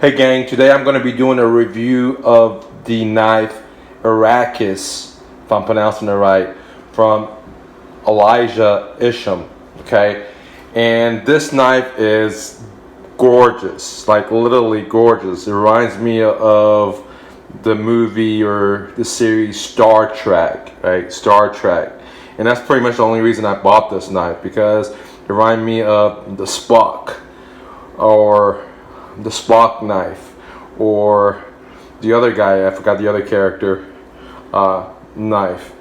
Hey gang, today I'm going to be doing a review of the knife Arrakis, if I'm pronouncing it right, from Elijah Isham, okay? And this knife is gorgeous, like literally gorgeous. It reminds me of the movie or the series Star Trek, right? Star Trek. And that's pretty much the only reason I bought this knife, because it reminded me of the Spock, or the Spock knife, or the other guy, I forgot the other character, knife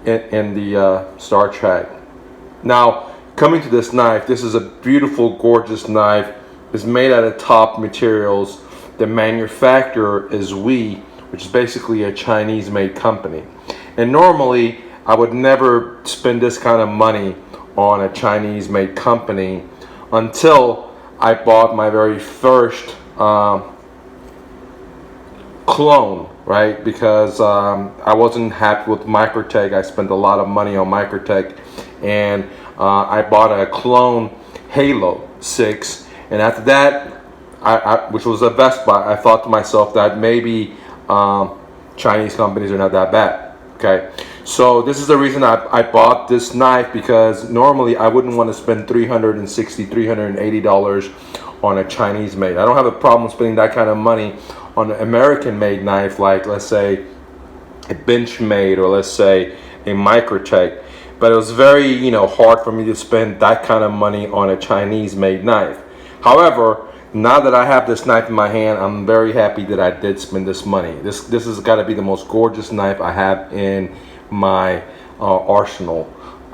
in the Star Trek. Now, coming to this knife, this is a beautiful, gorgeous knife. It's made out of top materials. The manufacturer is which is basically a Chinese-made company. And normally, I would never spend this kind of money on a Chinese-made company until I bought my very first clone, right? Because I wasn't happy with microtech. I spent a lot of money on microtech, and I bought a clone Halo 6. And after that, which was a Best Buy, I thought to myself that maybe Chinese companies are not that bad. Okay, so this is the reason I bought this knife, because normally I wouldn't want to spend $360, $380 on a Chinese made. I don't have a problem spending that kind of money on an American made knife, like let's say a Benchmade, or let's say a microtech. But it was very hard for me to spend that kind of money on a Chinese made knife. However, now that I have this knife in my hand, I'm very happy that I did spend this money. This has got to be the most gorgeous knife I have in my arsenal.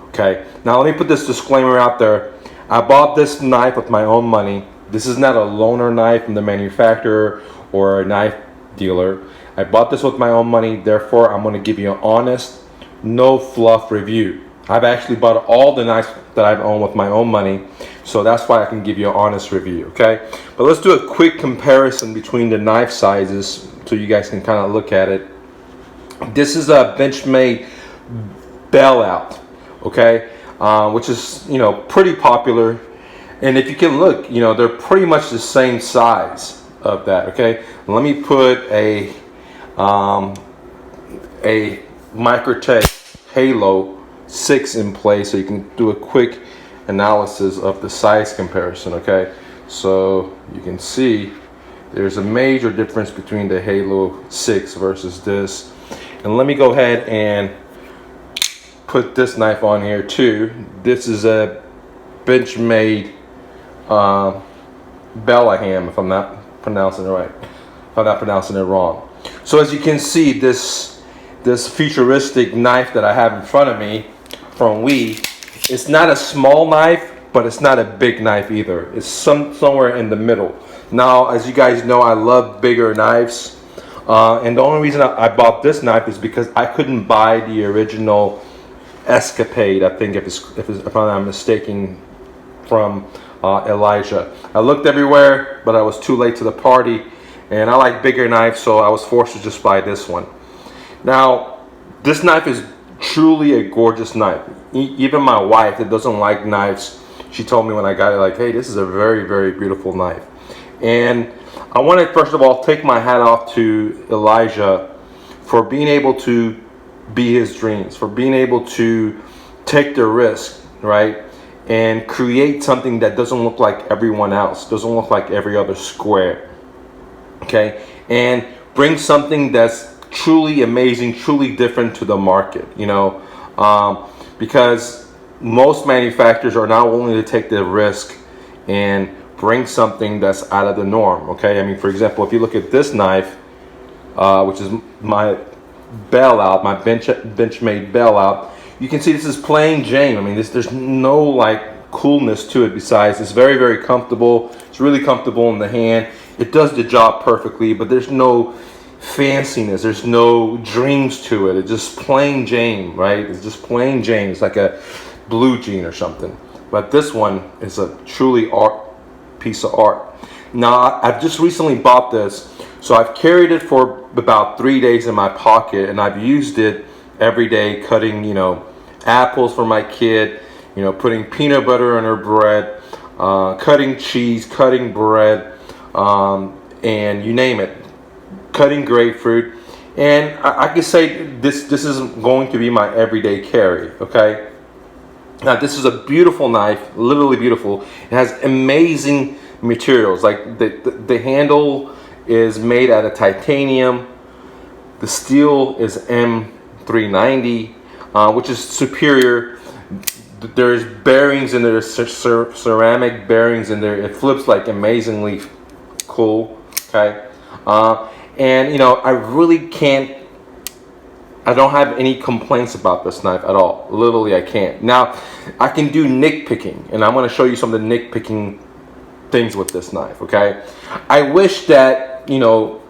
Okay, now let me put this disclaimer out there. I bought this knife with my own money. This is not a loaner knife from the manufacturer or a knife dealer. I bought this with my own money, therefore I'm going to give you an honest, no fluff review. I've actually bought all the knives that I've owned with my own money, so that's why I can give you an honest review, okay? But let's do a quick comparison between the knife sizes so you guys can kind of look at it. This is a Benchmade Bailout, okay? Which is, pretty popular. And if you can look, they're pretty much the same size of that, okay? Let me put a microtech Halo 6 in place so you can do a quick analysis of the size comparison, okay? So you can see there's a major difference between the Halo 6 versus this. And let me go ahead and put this knife on here too. This is a Benchmade Bailout, if I'm not pronouncing it right, if I'm not pronouncing it wrong. So as you can see, this futuristic knife that I have in front of me from it's not a small knife, but it's not a big knife either. It's somewhere in the middle. Now, as you guys know, I love bigger knives, and the only reason I bought this knife is because I couldn't buy the original Escapade, I think, if I'm not mistaken, from Elijah. I looked everywhere, but I was too late to the party, and I like bigger knives, so I was forced to just buy this one. Now, this knife is truly a gorgeous knife. Even my wife, that doesn't like knives, she told me when I got it, like, hey, this is a very, very beautiful knife. And I want to first of all take my hat off to Elijah for being able to be his dreams, for being able to take the risk, right, and create something that doesn't look like everyone else, doesn't look like every other square, okay, and bring something that's truly amazing, truly different to the market, because most manufacturers are not willing to take the risk and bring something that's out of the norm, okay? I mean, for example, if you look at this knife, which is my Bailout, my Benchmade Bailout, you can see this is plain Jane. I mean, there's no like coolness to it. Besides, it's very, very comfortable. It's really comfortable in the hand. It does the job perfectly, but there's no fanciness. There's no dreams to it. It's just plain Jane, right? It's just plain Jane. It's like a blue jean or something. But this one is a truly art piece of art. Now, I've just recently bought this, so I've carried it for about 3 days in my pocket, and I've used it every day, cutting, apples for my kid, putting peanut butter on her bread, cutting cheese, cutting bread, and you name it, cutting grapefruit. And I can say this is going to be my everyday carry, okay? Now this is a beautiful knife, literally beautiful. It has amazing materials, like the handle is made out of titanium. The steel is M390, which is superior. There's bearings in there, ceramic bearings in there. It flips like amazingly cool, okay? And you know, I don't have any complaints about this knife at all. Literally, I can't. Now, I can do nick picking, and I'm going to show you some of the nick picking things with this knife, okay? I wish that, you know,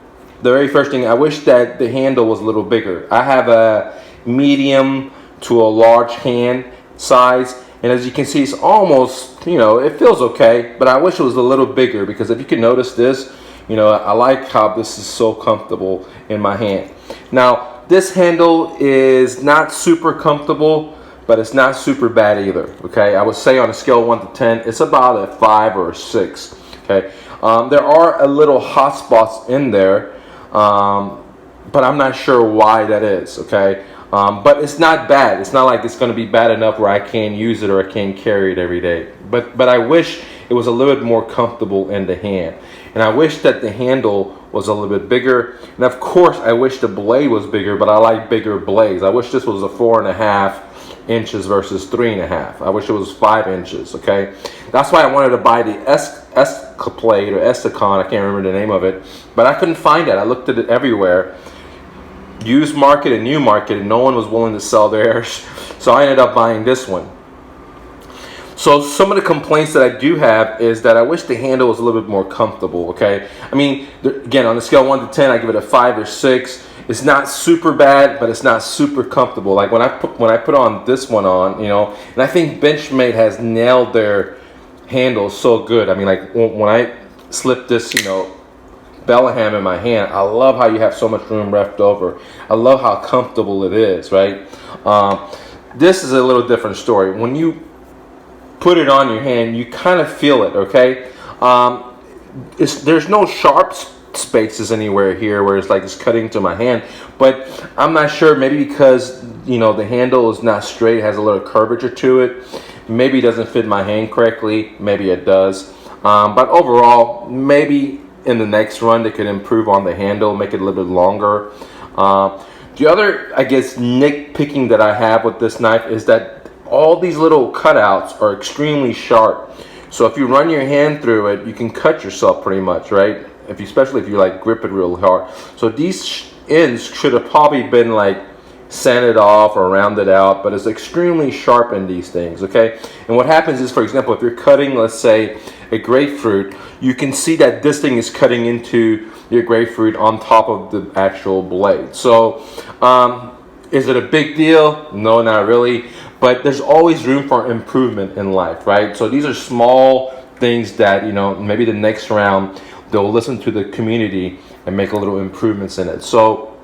the very first thing, I wish that the handle was a little bigger. I have a medium to a large hand size, and as you can see, it's almost, you know, it feels okay, but I wish it was a little bigger, because if you can notice this, you know, I like how this is so comfortable in my hand. Now, this handle is not super comfortable, but it's not super bad either, okay? I would say on a scale of 1 to 10, it's about a 5 or a 6, okay? There are a little hot spots in there, but I'm not sure why that is, okay? But it's not bad. It's not like it's going to be bad enough where I can't use it or I can't carry it every day. But I wish it was a little bit more comfortable in the hand. And I wish that the handle was a little bit bigger. And of course, I wish the blade was bigger, but I like bigger blades. I wish this was a 4.5 inches versus 3.5. I wish it was 5 inches, okay? That's why I wanted to buy the Escalade or Esticon, I can't remember the name of it, but I couldn't find it. I looked at it everywhere. Used market and new market, and no one was willing to sell theirs. So I ended up buying this one. So some of the complaints that I do have is that I wish the handle was a little bit more comfortable, okay? I mean, again, on a scale of 1 to 10, I give it a 5 or 6. It's not super bad, but it's not super comfortable. Like when I put on this one on, you know, and I think Benchmade has nailed their handle so good. I mean, like when I slip this, you know, Bellingham in my hand, I love how you have so much room left over. I love how comfortable it is, right? This is a little different story. When you put it on your hand, you kind of feel it, okay? There's no sharp spaces anywhere here where it's like it's cutting to my hand, but I'm not sure, maybe because, you know, the handle is not straight, it has a little curvature to it. Maybe it doesn't fit my hand correctly, maybe it does. But overall, maybe in the next run they could improve on the handle, make it a little bit longer. The other, I guess, nitpicking that I have with this knife is that all these little cutouts are extremely sharp. So if you run your hand through it, you can cut yourself pretty much, right? Especially if you like grip it real hard. So these ends should have probably been like sanded off or rounded out, but it's extremely sharp in these things, okay? And what happens is, for example, if you're cutting, let's say, a grapefruit, you can see that this thing is cutting into your grapefruit on top of the actual blade. So is it a big deal? No, not really. But there's always room for improvement in life, right? So these are small things that, you know, maybe the next round they'll listen to the community and make a little improvements in it. So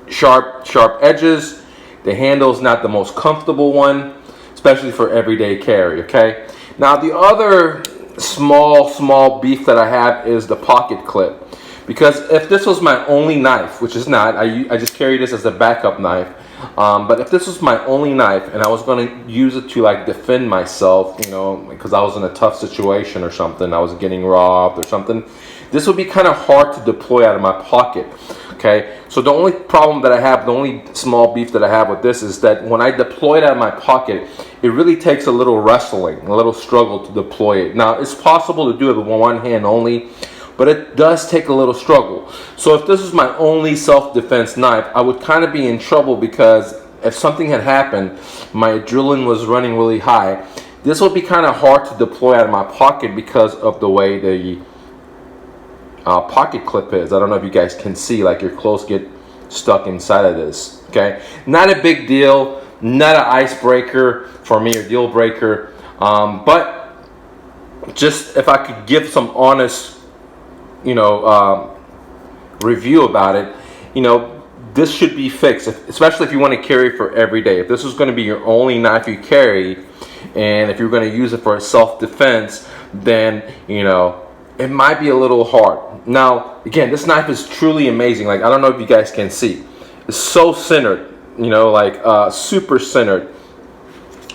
sharp edges. The handle's not the most comfortable one, especially for everyday carry, okay? Now the other small beef that I have is the pocket clip. Because if this was my only knife, which is not, I just carry this as a backup knife. But if this was my only knife and I was going to use it to like defend myself, you know, because I was in a tough situation or something, I was getting robbed or something, this would be kind of hard to deploy out of my pocket, okay? So the only problem that I have, the only small beef that I have with this is that when I deploy it out of my pocket, it really takes a little wrestling, a little struggle to deploy it. Now, it's possible to do it with one hand only, but it does take a little struggle. So if this was my only self-defense knife, I would kind of be in trouble, because if something had happened, my adrenaline was running really high, this would be kind of hard to deploy out of my pocket because of the way the pocket clip is. I don't know if you guys can see, like your clothes get stuck inside of this, okay? Not a big deal, not an icebreaker for me or deal breaker, but just if I could give some honest, you know, review about it, you know, this should be fixed, especially if you want to carry for every day. If this is going to be your only knife you carry, and if you're going to use it for self-defense, then, you know, it might be a little hard. Now, again, this knife is truly amazing. Like, I don't know if you guys can see. It's so centered, you know, like super centered.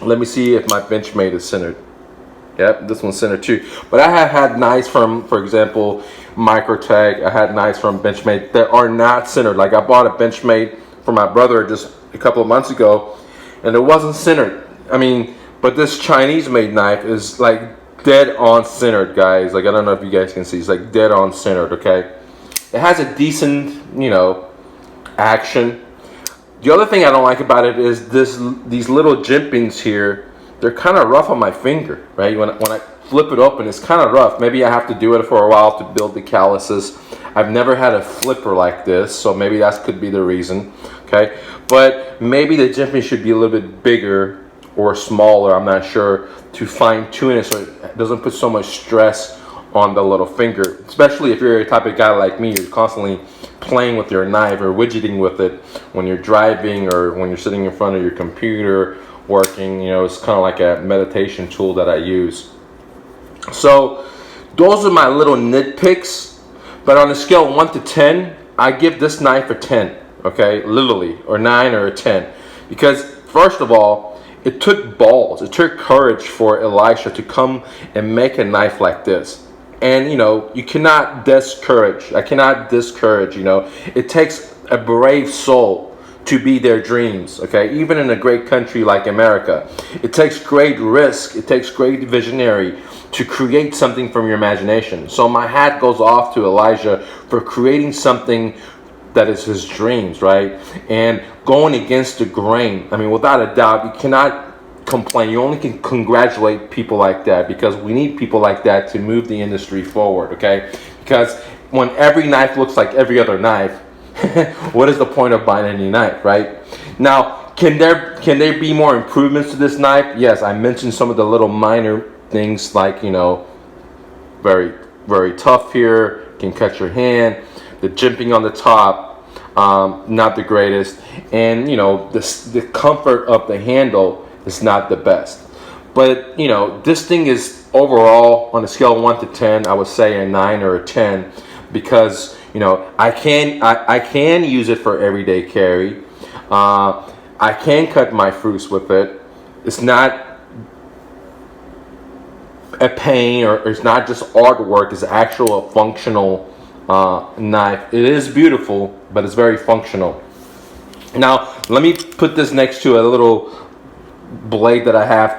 Let me see if my Benchmade is centered. Yep, this one's centered too. But I have had knives from, for example, Microtech. I had knives from Benchmade that are not centered. Like, I bought a Benchmade for my brother just a couple of months ago, and it wasn't centered. I mean, but this Chinese made knife is like dead on centered, guys. Like, I don't know if you guys can see. It's like dead on centered, okay? It has a decent, you know, action. The other thing I don't like about it is these little jimpings here. They're kind of rough on my finger, right? When I flip it open, it's kind of rough. Maybe I have to do it for a while to build the calluses. I've never had a flipper like this, so maybe that could be the reason, okay? But maybe the jimping should be a little bit bigger or smaller, I'm not sure, to fine tune it so it doesn't put so much stress on the little finger. Especially if you're a type of guy like me, you're constantly playing with your knife or widgeting with it when you're driving or when you're sitting in front of your computer working. You know, it's kind of like a meditation tool that I use. So those are my little nitpicks, but on a scale of 1 to 10, I give this knife a 10, okay, literally, or 9 or a 10, because first of all, it took balls, it took courage for Elijah to come and make a knife like this. And, you know, you cannot discourage, I cannot discourage, you know, it takes a brave soul to be their dreams, okay? Even in a great country like America, it takes great risk, it takes great visionary to create something from your imagination. So my hat goes off to Elijah for creating something that is his dreams, right? And going against the grain. I mean, without a doubt, you cannot complain. You only can congratulate people like that, because we need people like that to move the industry forward, okay? Because when every knife looks like every other knife, what is the point of buying any knife, right? Now, can there be more improvements to this knife? Yes, I mentioned some of the little minor things, like, you know, very, very tough here, can cut your hand. The jimping on the top, not the greatest. And, you know, the comfort of the handle is not the best. But, you know, this thing is overall, on a scale of 1 to 10, I would say a 9 or a 10, because, you know, I can use it for everyday carry. I can cut my fruits with it. It's not a pain, or it's not just artwork. It's actual functional knife. It is beautiful, but it's very functional. Now, let me put this next to a little blade that I have,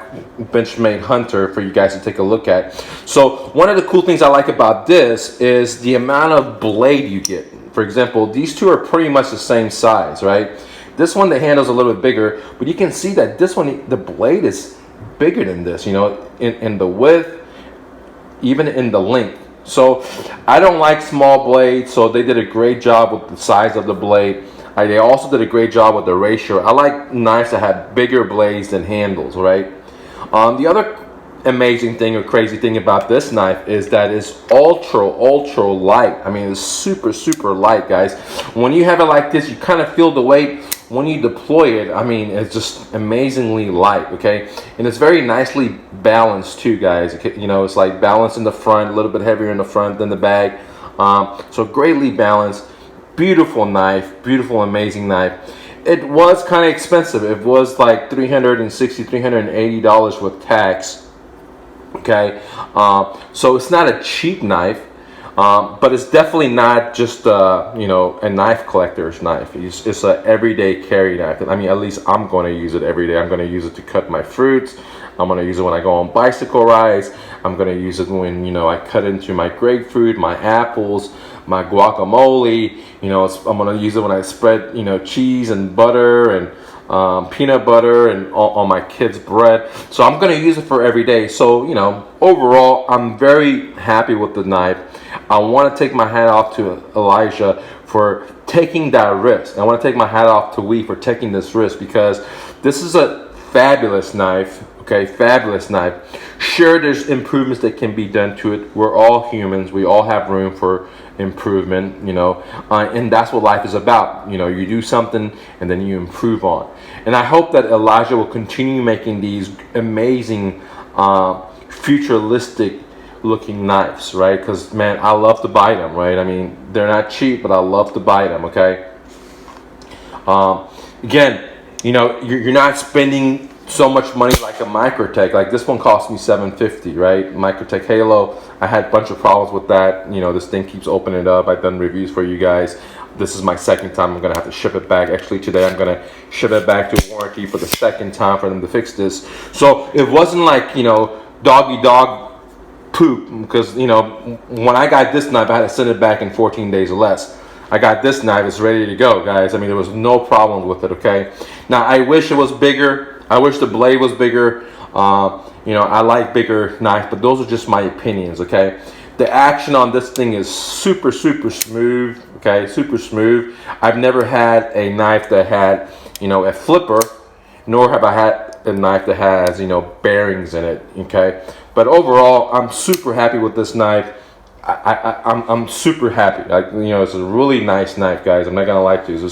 Benchmade Hunter, for you guys to take a look at. So one of the cool things I like about this is the amount of blade you get. For example, these two are pretty much the same size, right? This one, the handle's a little bit bigger, but you can see that this one, the blade is bigger than this, you know, in the width, even in the length. So I don't like small blades, so they did a great job with the size of the blade. They also did a great job with the ratio. I like knives that have bigger blades than handles, right? The other amazing thing or crazy thing about this knife is that it's ultra light. I mean, it's super light, guys. When you have it like this, you kind of feel the weight. When you deploy it, I mean, it's just amazingly light, okay? And it's very nicely balanced too, guys. You know, it's like balanced in the front, a little bit heavier in the front than the bag. So greatly balanced. Beautiful knife, beautiful, amazing knife. It was kind of expensive. It was like $360, $380 with tax. Okay, so it's not a cheap knife, but it's definitely not just you know, a knife collector's knife. It's an everyday carry knife. I mean, at least I'm going to use it every day. I'm going to use it to cut my fruits. I'm going to use it when I go on bicycle rides. I'm going to use it when, you know, I cut into my grapefruit, my apples, my guacamole. You know, I'm going to use it when I spread, you know, cheese and butter and peanut butter and on my kids' bread. So I'm going to use it for every day. So, you know, overall, I'm very happy with the knife. I want to take my hat off to Elijah for taking that risk. I want to take my hat off to we for taking this risk, because this is a fabulous knife. Okay, fabulous knife. Sure, there's improvements that can be done to it. We're all humans. We all have room for improvement, you know, and that's what life is about. You know, you do something and then you improve on. And I hope that Elijah will continue making these amazing, futuristic, looking knives, right? Because man, I love to buy them, right? I mean, they're not cheap, but I love to buy them. Okay. Again, you know, you're not spending so much money like a microtech. Like this one cost me $750, right? Microtech Halo. I had a bunch of problems with that. You know, this thing keeps opening up. I've done reviews for you guys. This is my second time I'm gonna have to ship it back. Actually, today I'm gonna ship it back to warranty for the second time for them to fix this. So it wasn't like, you know, doggy dog poop, because, you know, when I got this knife, I had to send it back in 14 days or less. I got this knife, it's ready to go, guys. I mean, there was no problem with it, okay? Now, I wish it was bigger. I wish the blade was bigger. You know, I like bigger knife, but those are just my opinions, okay? The action on this thing is super, super smooth, okay? Super smooth. I've never had a knife that had, you know, a flipper, nor have I had a knife that has, you know, bearings in it, okay? But overall, I'm super happy with this knife. I'm super happy. Like, you know, it's a really nice knife, guys. I'm not gonna lie to you.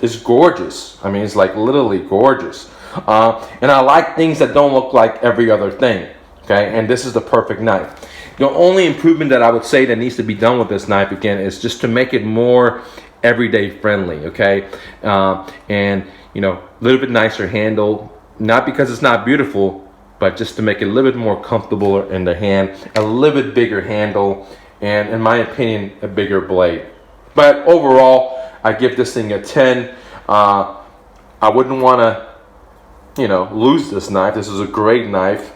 It's gorgeous. I mean, it's like literally gorgeous. And I like things that don't look like every other thing. Okay, and this is the perfect knife. The only improvement that I would say that needs to be done with this knife again is just to make it more everyday friendly. Okay, and you know, a little bit nicer handle. Not because it's not beautiful, but just to make it a little bit more comfortable in the hand, a little bit bigger handle, and in my opinion, a bigger blade. But overall, I give this thing a 10. I wouldn't want to, you know, lose this knife. This is a great knife.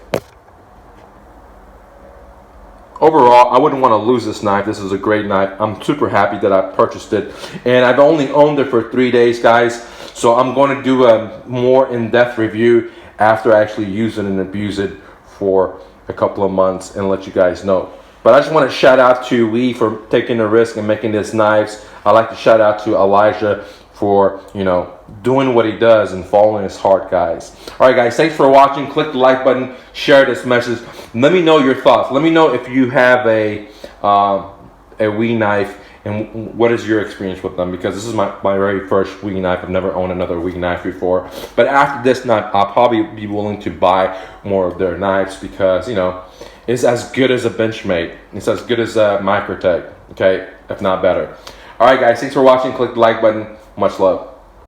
Overall, I wouldn't want to lose this knife. This is a great knife. I'm super happy that I purchased it. And I've only owned it for 3 days, guys. So I'm going to do a more in-depth review after I actually use it and abuse it for a couple of months and let you guys know. But I just want to shout out to Lee for taking the risk and making these knives. I'd like to shout out to Elijah for, you know, doing what he does and following his heart, guys. All right, guys, thanks for watching. Click the like button, share this message. Let me know your thoughts. Let me know if you have a Wii knife and what is your experience with them, because this is my very first Wii knife. I've never owned another Wii knife before. But after this knife, I'll probably be willing to buy more of their knives because, you know, it's as good as a Benchmade. It's as good as a microtech, okay, if not better. All right, guys, thanks for watching. Click the like button. Much love.